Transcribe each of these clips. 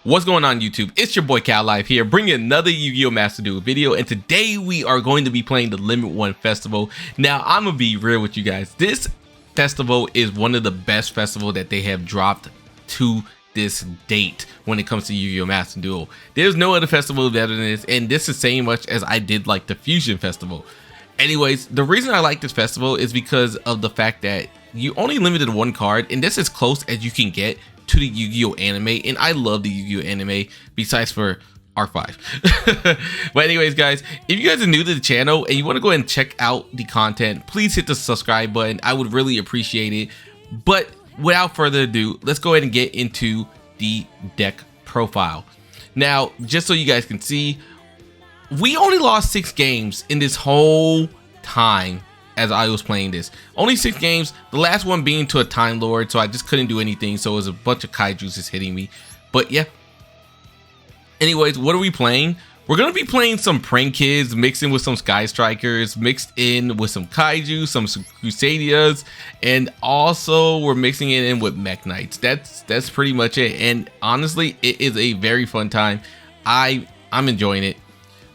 What's going on YouTube? It's your boy Kauwloon here, bringing another Yu-Gi-Oh! Master Duel video, and today we are going to be playing the Limit 1 Festival. Now, I'm gonna be real with you guys. This festival is one of the best festivals that they have dropped to this date when it comes to Yu-Gi-Oh! Master Duel. There's no other festival better than this, and this is the same much as I did like the Fusion Festival. Anyways, the reason I like this festival is because of the fact that you only limited one card, and this is as close as you can get to the Yu-Gi-Oh! Anime, and I love the Yu-Gi-Oh! Anime besides for R5. But anyways guys, if you guys are new to the channel and you want to go ahead and check out the content, please hit the subscribe button. I would really appreciate it. But without further ado, let's go ahead and get into the deck profile. Now, just so you guys can see, we only lost 6 games in this whole time as I was playing this. Only 6 games, the last one being to a Time Lord, so I just couldn't do anything, so it was a bunch of kaijus just hitting me. But yeah. Anyways, what are we playing? We're gonna be playing some Prank Kids, mixing with some Sky Strikers, mixed in with some kaiju, some Crusaders, and also we're mixing it in with Mech Knights. That's pretty much it, and honestly, it is a very fun time. I'm enjoying it.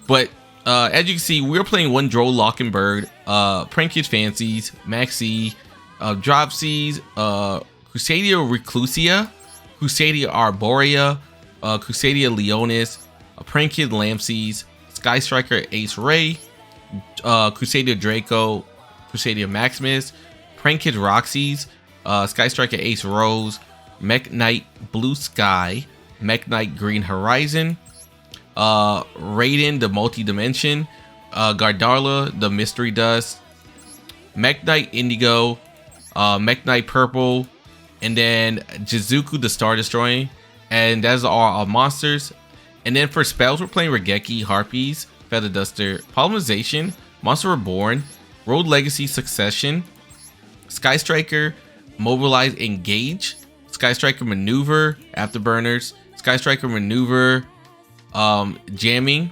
But as you can see, we're playing one Droll Lockenbird, Prank Kids Fancies, Maxx C, Dropsies, Crusadia Reclusia, Crusadia Arborea, Crusadia Leonis, Prank Kid Lampsies, Sky Striker Ace Ray, Crusadia Draco, Crusadia Maximus, Prank Kid Roxy's, Sky Striker Ace Rose, Mech Knight Blue Sky, Mech Knight Green Horizon, Raiden the Multi-Dimension, Gardarla the Mystery Dust, Mech Knight Indigo, Mech Knight Purple, and then Jizuku the Star Destroying, and that's all our monsters. And then for spells, we're playing Regeki, Harpies, Feather Duster, Polymerization, Monster Reborn, Road Legacy Succession, Sky Striker Mobilize Engage, Sky Striker Maneuver Afterburners, Sky Striker Maneuver Jamming,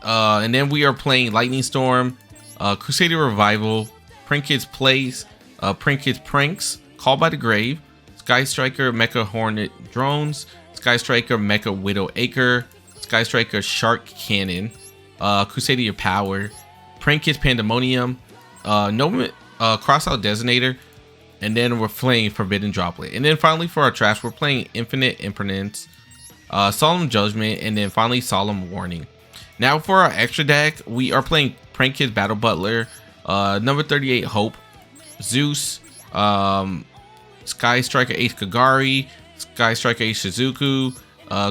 and then we are playing Lightning Storm, Crusader Revival, Prank Kids Plays, Prank Kids Pranks, Call by the Grave, Sky Striker Mecha Hornet Drones, Sky Striker Mecha Widow Acre, Sky Striker Shark Cannon, Crusadia Power, Prank Kids Pandemonium, Crossout Designator, and then we're playing Forbidden Droplet. And then finally for our trash, we're playing Infinite Impermanence, Solemn Judgment, and then finally Solemn Warning. Now for our extra deck, we are playing Prank Kids Battle Butler, number 38 Hope, Zeus, Sky Striker Ace Kagari, Sky Striker Ace Shizuku,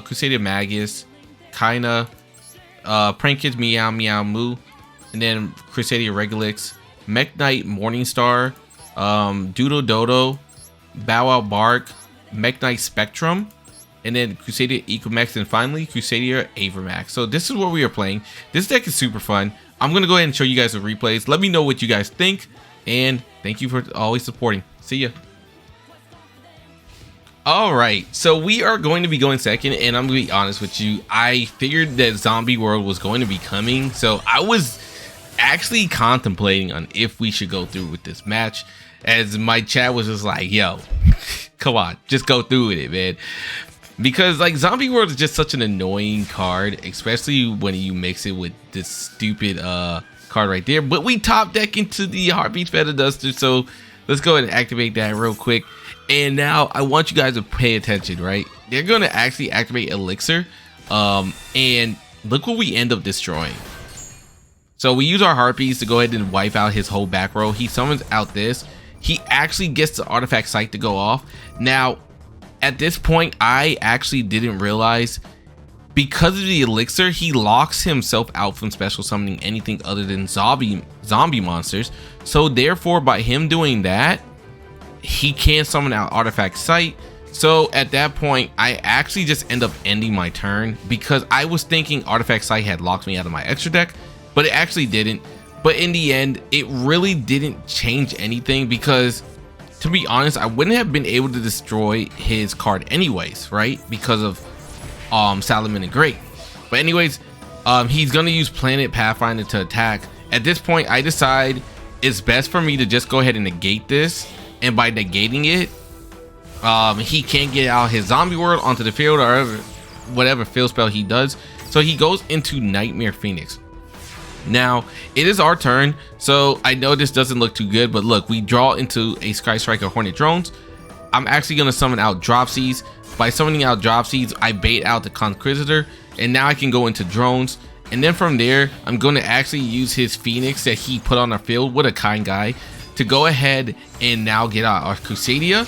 Crusader Magus, Kaina, Prank Kids Meow Meow Moo, and then Crusader Regulix, Mech Knight Morningstar, Doodle Dodo, Bow Wow Bark, Mech Knight Spectrum, and then Crusader Ecomax, and finally Crusader Avermax. So this is what we are playing. This deck is super fun. I'm gonna go ahead and show you guys the replays. Let me know what you guys think, and thank you for always supporting. See ya. All right, so we are going to be going second, and I'm gonna be honest with you, I figured that Zombie World was going to be coming, so I was actually contemplating on if we should go through with this match, as my chat was just like, yo, come on, just go through with it, man. Because like Zombie World is just such an annoying card, especially when you mix it with this stupid card right there. But we top deck into the Heartbeat Feather Duster, so let's go ahead and activate that real quick. And now I want you guys to pay attention, right? They're going to actually activate Elixir, and look what we end up destroying. So we use our Harpies to go ahead and wipe out his whole back row. He summons out this. He actually gets the artifact site to go off. Now at this point, I actually didn't realize, because of the elixir, he locks himself out from special summoning anything other than zombie monsters. So therefore, by him doing that, he can't summon out artifact site. So at that point, I actually just end up ending my turn, because I was thinking artifact site had locked me out of my extra deck, but it actually didn't. But in the end, it really didn't change anything, because to be honest, I wouldn't have been able to destroy his card anyways, right? Because of Salomon and Great. But anyways, he's gonna use Planet Pathfinder to attack. At this point, I decide it's best for me to just go ahead and negate this, and by negating it, he can't get out his zombie world onto the field, or whatever field spell he does. So he goes into Nightmare Phoenix. Now it is our turn, so I know this doesn't look too good, but look, we draw into a Sky Striker Hornet Drones. I'm actually going to summon out Dropsies. By summoning out Dropsies, I bait out the Conquisitor, and now I can go into drones. And then from there, I'm going to actually use his Phoenix that he put on our field with a kind guy to go ahead and now get out our Crusadia,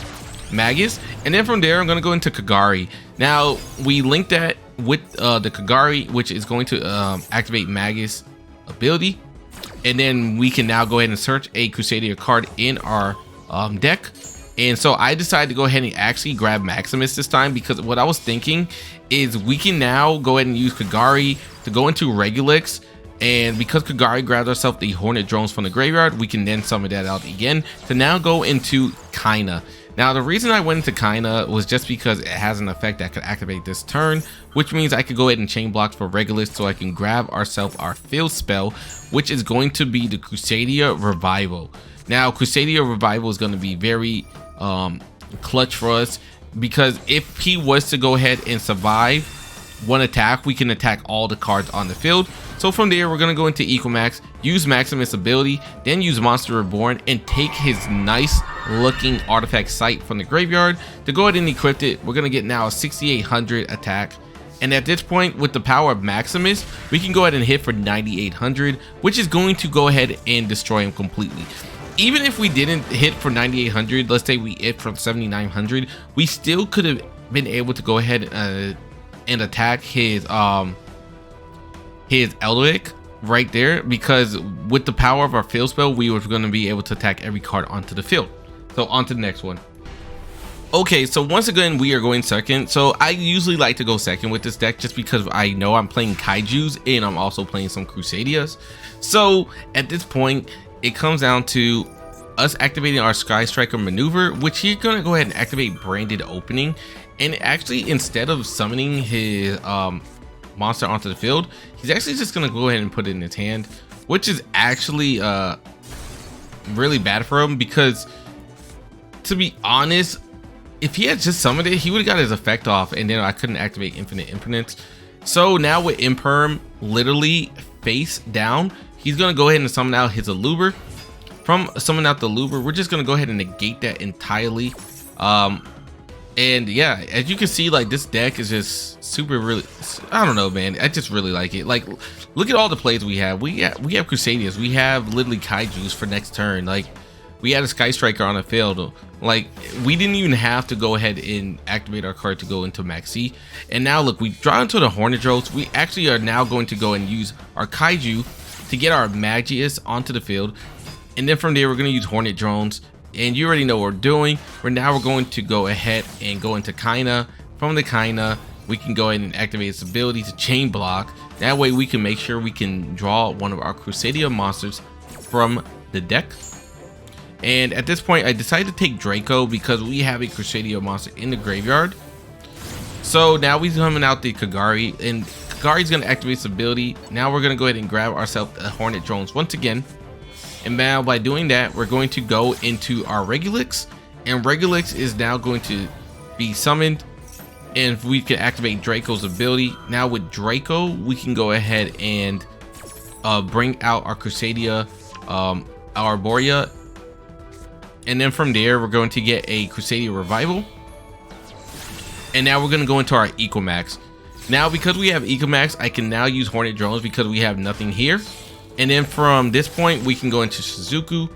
Magus. And then from there, I'm going to go into Kagari. Now, we link that with the Kagari, which is going to activate Magus ability. And then we can now go ahead and search a Crusadia card in our deck. And so I decided to go ahead and actually grab Maximus this time, because what I was thinking is we can now go ahead and use Kagari to go into Regulix, and because Kagari grabbed ourselves the Hornet Drones from the graveyard, we can then summon that out again to now go into Kaina. Now the reason I went into Kaina was just because it has an effect that could activate this turn, which means I could go ahead and chain blocks for Regulus so I can grab ourselves our field spell, which is going to be the Crusadia Revival. Now Crusadia Revival is going to be very clutch for us, because if he was to go ahead and survive one attack, we can attack all the cards on the field. So from there, we're going to go into Equamax, use Maximus ability, then use Monster Reborn and take his nice looking artifact site from the graveyard to go ahead and equip it. We're going to get now a 6800 attack. And at this point, with the power of Maximus, we can go ahead and hit for 9800, which is going to go ahead and destroy him completely. Even if we didn't hit for 9800, let's say we hit from 7900, we still could have been able to go ahead and attack his Eldritch right there, because with the power of our field spell, we were going to be able to attack every card onto the field. So on to the next one. Okay, so once again, we are going second. So I usually like to go second with this deck just because I know I'm playing Kaijus and I'm also playing some Crusadias. So at this point, it comes down to us activating our Sky Striker maneuver, which he's going to go ahead and activate Branded Opening. And actually, instead of summoning his monster onto the field, he's actually just going to go ahead and put it in his hand, which is actually really bad for him, because to be honest, if he had just summoned it, he would have got his effect off, and then I couldn't activate Infinite Impermanence. So now with Imperm literally face down, he's going to go ahead and summon out his Aluber. From summoning out the Aluber, we're just going to go ahead and negate that entirely. And yeah, as you can see, like, this deck is just super, really, I don't know, man, I just really like it. Like, look at all the plays we have. We have Crusadias, we have literally Kaijus for next turn. Like, we had a Sky Striker on the field. Like, we didn't even have to go ahead and activate our card to go into Maxx C. And now look, we draw into the Hornet Drones. We actually are now going to go and use our Kaiju to get our Magius onto the field. And then from there, we're going to use Hornet Drones. And you already know what we're doing. We're going to go ahead and go into Kaina. From the Kaina, we can go ahead and activate its ability to chain block. That way we can make sure we can draw one of our Crusadia monsters from the deck. And at this point, I decided to take Draco because we have a Crusadia monster in the graveyard. So now we're coming out the Kagari, and Kagari's going to activate its ability. Now we're going to go ahead and grab ourselves a Hornet Drones once again. And now by doing that, we're going to go into our Regulix, and Regulix is now going to be summoned, and we can activate Draco's ability. Now with Draco, we can go ahead and bring out our Crusadia, our Arborea. And then from there, we're going to get a Crusadia Revival. And now we're going to go into our Equamax. Now, because we have Equamax, I can now use Hornet Drones because we have nothing here. And then from this point, we can go into Shizuku.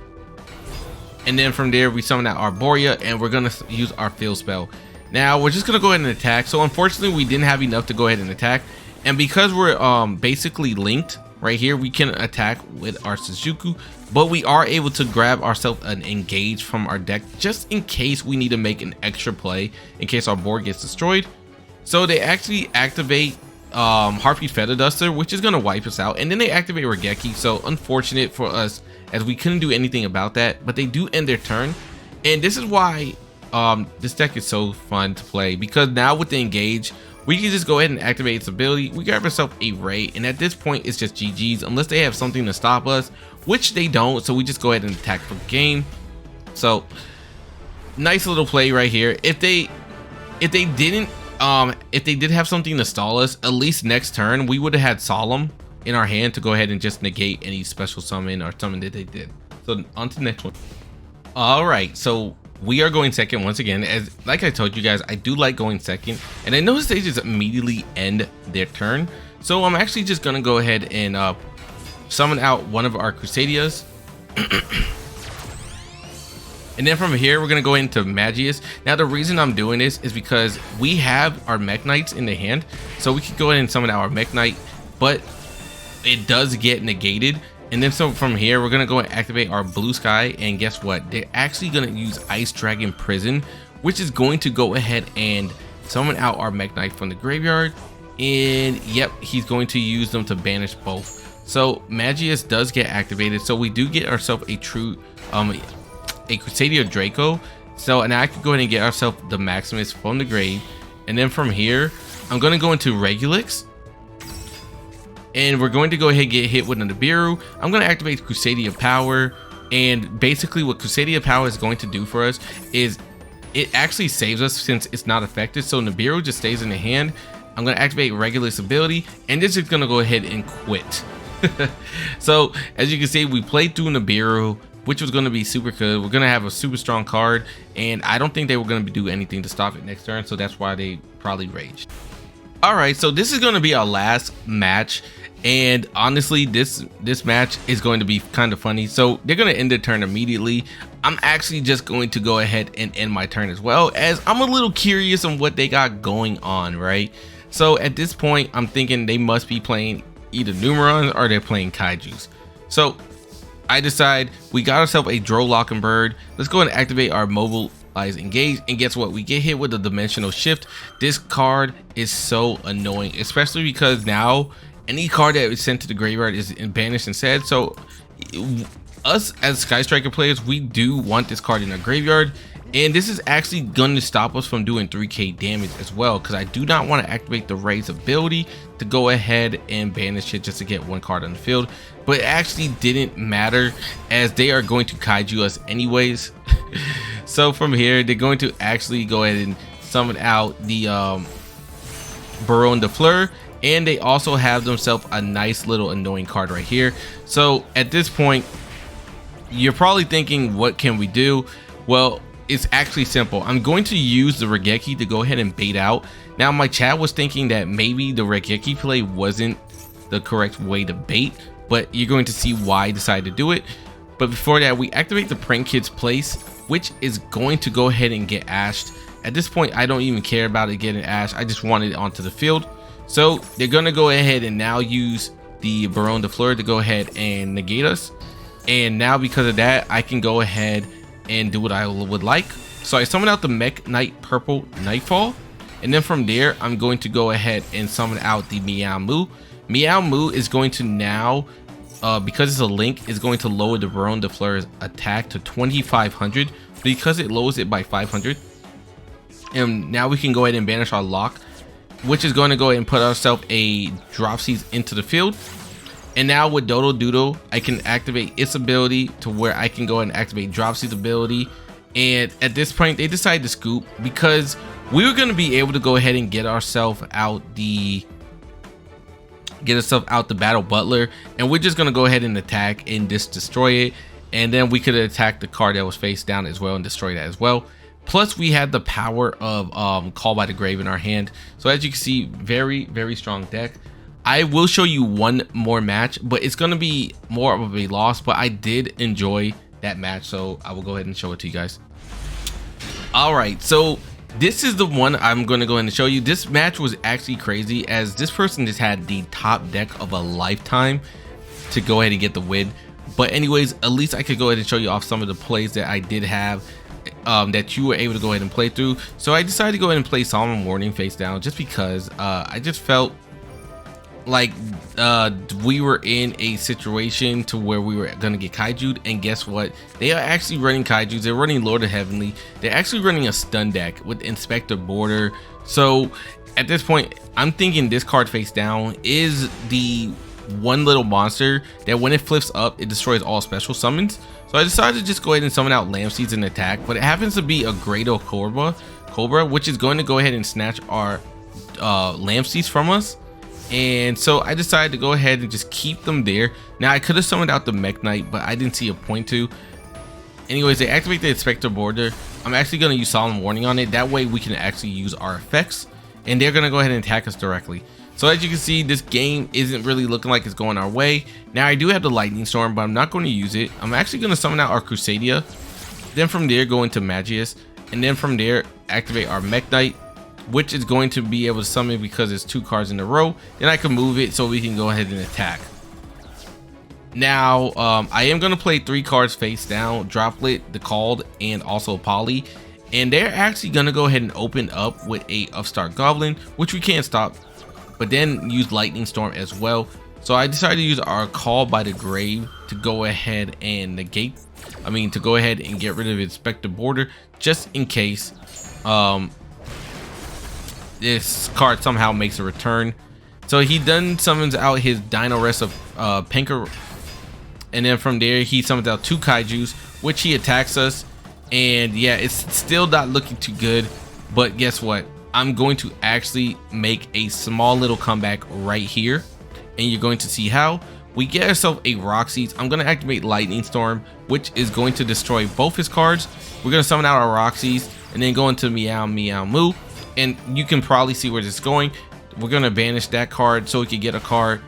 And then from there, we summon out Arborea, and we're going to use our field spell. Now, we're just going to go ahead and attack. So unfortunately, we didn't have enough to go ahead and attack. And because we're basically linked right here, we can attack with our Shizuku. But we are able to grab ourselves an engage from our deck just in case we need to make an extra play in case our board gets destroyed. So they actually activate Harpy Feather Duster, which is going to wipe us out. And then they activate Regeki. So unfortunate for us, as we couldn't do anything about that. But they do end their turn. And this is why this deck is so fun to play, because now with the engage, we can just go ahead and activate its ability. We grab ourselves a Ray, and at this point, it's just GG's unless they have something to stop us, which they don't. So we just go ahead and attack for game. So nice little play right here. If they didn't if they did have something to stall us, at least next turn we would have had Solemn in our hand to go ahead and just negate any special summon or summon that they did. So on to the next one. All right, so we are going second once again. As like I told you guys, I do like going second, and I know stages immediately end their turn, so I'm actually just gonna go ahead and summon out one of our Crusaders. And then from here, we're going to go into Magius. Now, the reason I'm doing this is because we have our Mech Knights in the hand. So we could go ahead and summon our Mech Knight, but it does get negated. And then so from here, we're going to go and activate our Blue Sky. And guess what? They're actually going to use Ice Dragon Prison, which is going to go ahead and summon out our Mech Knight from the graveyard. And yep, he's going to use them to banish both. So Magius does get activated. So we do get ourselves a true... a Crusader Draco. So, and I could go ahead and get ourselves the Maximus from the grave. And then from here, I'm going to go into Regulix. And we're going to go ahead and get hit with a Nibiru. I'm going to activate Crusader Power. And basically what Crusader Power is going to do for us is it actually saves us since it's not affected. So Nibiru just stays in the hand. I'm going to activate Regulix ability. And this is going to go ahead and quit. So as you can see, we played through Nibiru, which was going to be super good. We're going to have a super strong card, and I don't think they were going to do anything to stop it next turn, so that's why they probably raged. All right, so this is going to be our last match, and honestly, this match is going to be kind of funny. So they're going to end the turn immediately. I'm actually just going to go ahead and end my turn as well, as I'm a little curious on what they got going on, right? So at this point, I'm thinking they must be playing either Numerons or they're playing Kaijus. So I decide we got ourselves a Drolocking Bird. Let's go ahead and activate our Mobilize Engage, and guess what? We get hit with a Dimensional Shift. This card is so annoying, especially because now any card that is sent to the graveyard is banished instead. So us as Sky Striker players, we do want this card in our graveyard, and this is actually going to stop us from doing 3k damage as well, because I do not want to activate the Raise ability to go ahead and banish it just to get one card on the field. But it actually didn't matter, as they are going to kaiju us anyways. So from here, they're going to actually go ahead and summon out the Baron de Fleur, and they also have themselves a nice little annoying card right here. So at this point, you're probably thinking, what can we do? Well, it's actually simple. I'm going to use the Regeki to go ahead and bait out. Now my chat was thinking that maybe the Regeki play wasn't the correct way to bait, but you're going to see why I decided to do it. But before that, we activate the Prank Kid's Place, which is going to go ahead and get ashed. At this point, I don't even care about it getting ashed. I just want it onto the field. So they're going to go ahead and now use the Baron de Fleur to go ahead and negate us. And now because of that, I can go ahead and do what I would like. So I summon out the Mech Knight Purple Nightfall. And then from there, I'm going to go ahead and summon out the Meow Moo. Meow Moo is going to now, because it's a link, is going to lower the Baron de Fleur's attack to 2500 because it lowers it by 500. And now we can go ahead and banish our lock, which is going to go ahead and put ourselves a Dropsies into the field. And now with Dodo Doodle, I can activate its ability to where I can go ahead and activate Dropsy's ability. And at this point, they decided to scoop because we were going to be able to go ahead and get ourselves out the Battle Butler, and we're just going to go ahead and attack and just destroy it. And then we could attack the card that was face down as well and destroy that as well. Plus we had the power of Call by the Grave in our hand. So as you can see, very, very strong deck. I will show you one more match, but it's going to be more of a loss, but I did enjoy that match, so I will go ahead and show it to you guys. All right, so this is the one I'm going to go ahead and show you. This match was actually crazy, as this person just had the top deck of a lifetime to go ahead and get the win. But anyways, at least I could go ahead and show you off some of the plays that I did have that you were able to go ahead and play through. So I decided to go ahead and play Solemn Warning face down, just because I just felt like we were in a situation to where we were gonna get kaiju'd, and guess what? They are actually running kaijus. They're running Lord of Heavenly. They're actually running a stun deck with Inspector Border. So at this point, I'm thinking this card face down is the one little monster that when it flips up, it destroys all special summons. So I decided to just go ahead and summon out Lamb Seeds and attack, but it happens to be a Grado Cobra, which is going to go ahead and snatch our Lampseas from us. And so I decided to go ahead and just keep them there. Now I could have summoned out the Mech Knight, but I didn't see a point to. Anyways, they activate the Inspector Border. I'm actually going to use Solemn Warning on it. That way we can actually use our effects, and they're going to go ahead and attack us directly. So as you can see, this game isn't really looking like it's going our way. Now I do have the Lightning Storm, but I'm not going to use it. I'm actually going to summon out our Crusadia. Then from there go into Magius, and then from there activate our Mech Knight, which is going to be able to summon because it's 2 cards in a row. Then I can move it so we can go ahead and attack. Now I am going to play 3 cards face down: Droplet, the Called, and also Poly. And they're actually going to go ahead and open up with a Upstart Goblin, which we can't stop, but then use Lightning Storm as well. So I decided to use our Call by the Grave to go ahead and negate, to go ahead and get rid of Inspector Border, just in case this card somehow makes a return. So he then summons out his Dino Rest of Panker, and then from there he summons out 2 Kaijus, which he attacks us. And yeah, it's still not looking too good, but guess what? I'm going to actually make a small little comeback right here, and you're going to see how. We get ourselves a Roxy's. I'm going to activate Lightning Storm, which is going to destroy both his cards. We're going to summon out our Roxy's and then go into Meow Meow Moo, and you can probably see where this is going. We're going to banish that card so we can get a card,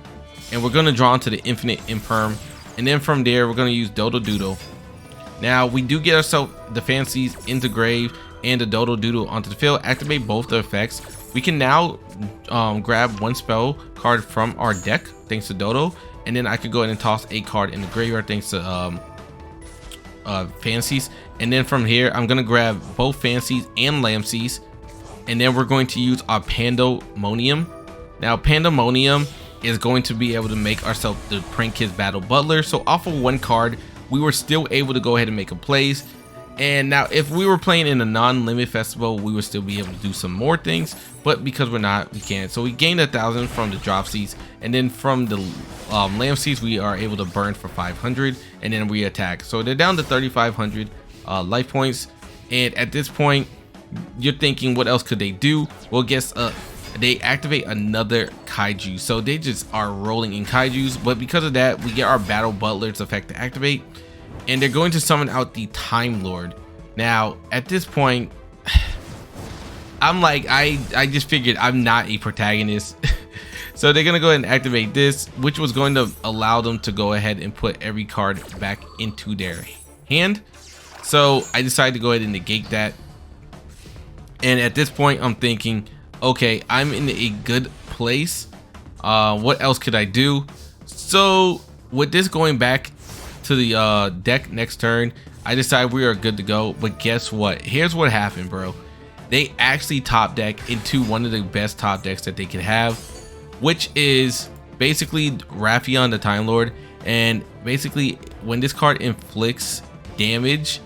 and we're going to draw into the Infinite Imperm, and then from there we're going to use Dodo Doodle. Now we do get ourselves the Fancies into Grave and the Dodo Doodle onto the field. Activate both the effects. We can now grab 1 spell card from our deck thanks to Dodo, and then I could go ahead and toss a card in the graveyard thanks to Fancies. And then from here I'm gonna grab both Fancies and Lampseas, and then we're going to use our Pandemonium. Now Pandemonium is going to be able to make ourselves the Prank His Battle Butler. So off of 1 card we were still able to go ahead and make a plays. And now if we were playing in a non-limit festival, we would still be able to do some more things, but because we're not, we can't. So we gained 1,000 from the drop seeds, and then from the lamp seeds we are able to burn for 500, and then we attack. So they're down to 3,500 life points. And at this point you're thinking, what else could they do? Well, guess they activate another Kaiju. So they just are rolling in Kaijus, but because of that we get our Battle Butler's effect to activate, and they're going to summon out the Time Lord. Now at this point I'm like, I just figured I'm not a protagonist. So they're gonna go ahead and activate this, which was going to allow them to go ahead and put every card back into their hand. So I decided to go ahead and negate that, and at this point I'm thinking, okay, I'm in a good place. What else could I do? So with this going back to the deck next turn, I decided we are good to go. But guess what? Here's what happened, bro. They actually top deck into one of the best top decks that they could have, which is basically Raffion the Time Lord. And basically when this card inflicts damage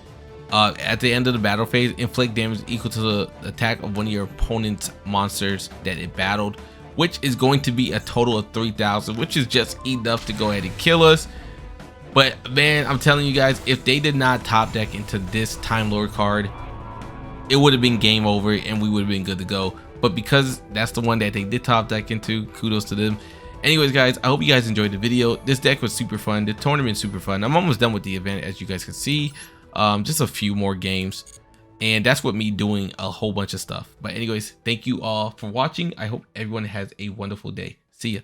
at the end of the battle phase, inflict damage equal to the attack of one of your opponent's monsters that it battled, which is going to be a total of 3,000, which is just enough to go ahead and kill us. But man, I'm telling you guys, if they did not top deck into this Time Lord card, it would have been game over and we would have been good to go. But because that's the one that they did top deck into, kudos to them. Anyways guys, I hope you guys enjoyed the video. This deck was super fun, the tournament super fun. I'm almost done with the event, as you guys can see. Just a few more games, and that's with me doing a whole bunch of stuff. But anyways, thank you all for watching. I hope everyone has a wonderful day. See ya.